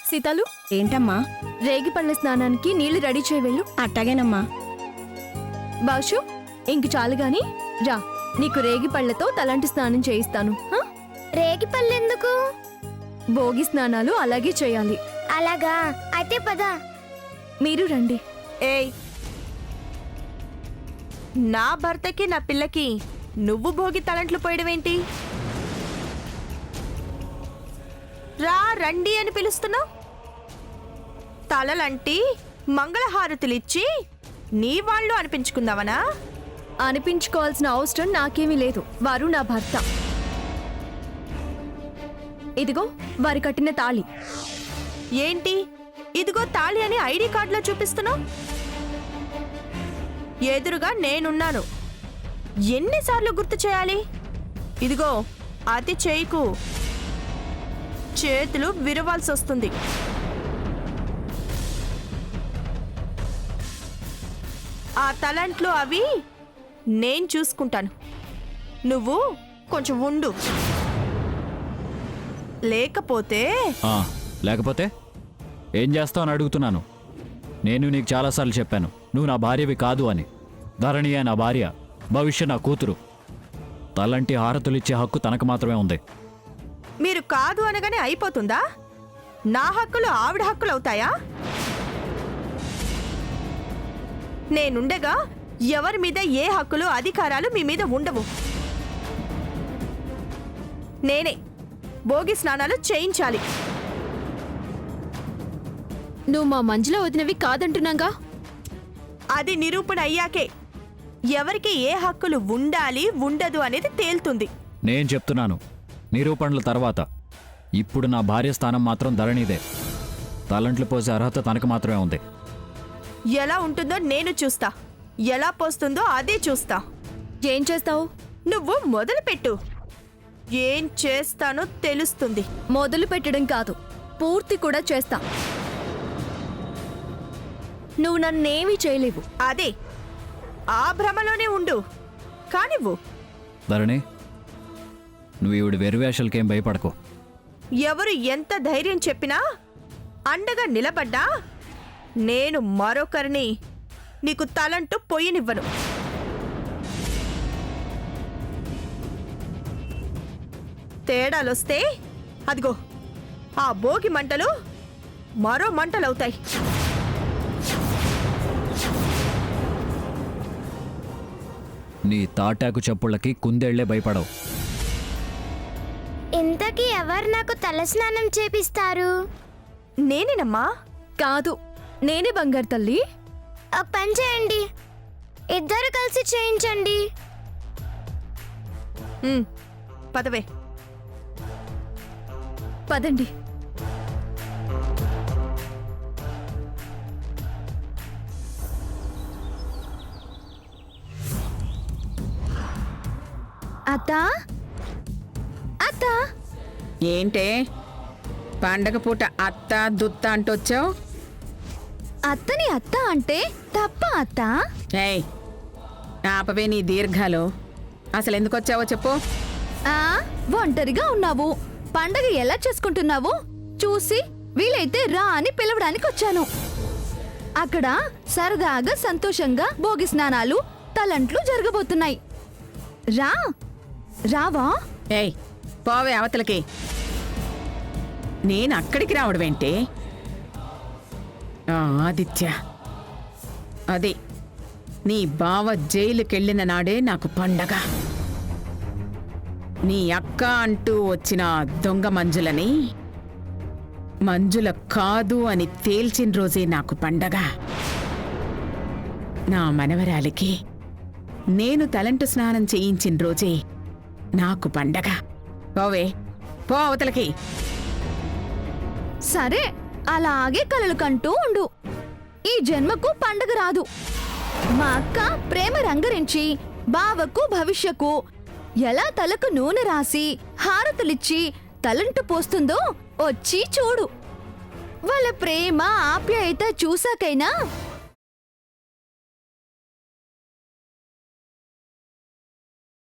సీతాలు, ఏంటమ్మా? రేగి పళ్ళ స్నానానికి నీళ్లు రెడీ చేయవెళ్ళు. అట్టాగేనమ్మా. బాషు, ఇంక చాలు గాని రా, నీకు రేగి పళ్ళతో తలంటి స్నానం చేయిస్తాను. రేగి పళ్ళెందుకు? భోగి స్నానాలు అలాగే చేయాలి. అలాగా, అయితే పద. మీరు రండి. ఏయ్, నా భర్తకి నా పిల్లకి నువ్వు భోగి తలంట్లు పోయడమేంటి? రా, రండి అని పిలుస్తున్నావు. తలలంటి మంగళహారతులిచ్చి నీ వాళ్ళు అనిపించుకుందావనా? అనిపించుకోవాల్సిన అవసరం నాకేమీ లేదు. వారు నా భర్త. ఇదిగో వారి కట్టిన తాళి. ఏంటి ఇదిగో తాళి అని ఐడి కార్డులో చూపిస్తున్నావు? ఎదురుగా నేనున్నాను. ఎన్నిసార్లు గుర్తు చేయాలి? ఇదిగో అతి చేయకు, చేతులు విరవాల్సి వస్తుంది. ఆ తలంట్లు అవి నేను చూసుకుంటాను. నువ్వు కొంచెం ఉండు. లేకపోతే లేకపోతే ఏం చేస్తావు అని అడుగుతున్నాను. నేను నీకు చాలాసార్లు చెప్పాను, నువ్వు నా భార్యవి కాదు అని. ధరణియే నా భార్య, భవిష్య నా కూతురు. తలంటి హారతులిచ్చే హక్కు తనకు మాత్రమే ఉంది. మీరు కాదు అనగానే అయిపోతుందా? నా హక్కులు ఆవిడ హక్కులు అవుతాయా? నేనుండగా ఎవరి మీద ఏ హక్కులు అధికారాలు మీ మీద ఉండవు. నేనే భోగి స్నానాలు చేయించాలి. నువ్వు మా మంజులో వదినవి కాదంటున్నాగా? అది నిరూపణ అయ్యాకే ఎవరికి ఏ హక్కులు ఉండాలి ఉండదు అనేది తేలుతుంది. నేను చెప్తున్నాను, నిరూపణల తర్వాత. ఇప్పుడు నా భార్య స్థానం మాత్రం ధరణిదే. తలంట్లు పోసే అర్హత తనకు మాత్రమే ఉంది. ఎలా ఉంటుందో నేను చూస్తా, ఎలా పోస్తుందో అదే చూస్తా. ఏం చేస్తావు? నువ్వు మొదలుపెట్టు, ఏం చేస్తానో తెలుస్తుంది. మొదలు పెట్టడం కాదు, పూర్తి కూడా చేస్తా. నువ్వు నన్నేమీ చేయలేవు. అదే, ఆ భ్రమలోనే ఉండు. కానివ్వు. ధరణి, నువ్వు ఈవిడ వెర్రివేషాలకేం భయపడకు. ఎవరు ఎంత ధైర్యం చెప్పినా, అండగా నిలబడ్డా, నేను మరొకరిని నీకు తలంటూ పొయ్యనివ్వను. తేడాలొస్తే అదిగో ఆ భోగి మంటలు మరో మంటలవుతాయి. నీ తాటాకు చెప్పుళ్ళకి కుందేళ్లే భయపడవు. ఇంతకీ ఎవరు నాకు తలస్నానం చేపిస్తారు? నేనేనమ్మా. కాదు, నేనే బంగారు తల్లి. ఒక పని చేయండి, ఇద్దరు కలిసి చేయించండి. పదవే. పదండి. అత్తా, అత్తా. ఏంటే పండగ పూట అత్త దుత్త అంటొచ్చావు? అత్తని అత్త అంటే తప్ప అత్తా? ఏయ్, ఆపవే నీ దీర్ఘాలు. అసలు ఎందుకు వచ్చావో చెప్పు. ఒంటరిగా ఉన్నావు, పండగ ఎలా చేసుకుంటున్నావు చూసి వీలైతే రా అని పిలవడానికి వచ్చాను. అక్కడ సరదాగా సంతోషంగా భోగి స్నానాలు తలంట్లు జరగబోతున్నాయి. రా, రావా? ఏయ్, పోవే అవతలకి. నేను అక్కడికి రావడమేంటి? ఆదిత్య, అది నీ బావ జైలుకెళ్ళిన నాడే నాకు పండగ. నీ అక్క అంటూ వచ్చిన దొంగ మంజులని మంజుల కాదు అని తేల్చిన రోజే నాకు పండగ. నా మనవరాలికి నేను తలంటు స్నానం చేయించిన రోజే నాకు పండగ. పోవే, పో అవతలకి. సరే, అలాగే కలలు కంటూ ఉండు. ఈ జన్మకు పండగ రాదు. మా అక్క ప్రేమ రంగరించి బావకు భవిష్యకు ఎలా తలకు నూనె రాసి హారతులిచ్చి తలంటు పోస్తుందో వచ్చి చూడు. వాళ్ళ ప్రేమ ఆప్యాయత చూసాకైనా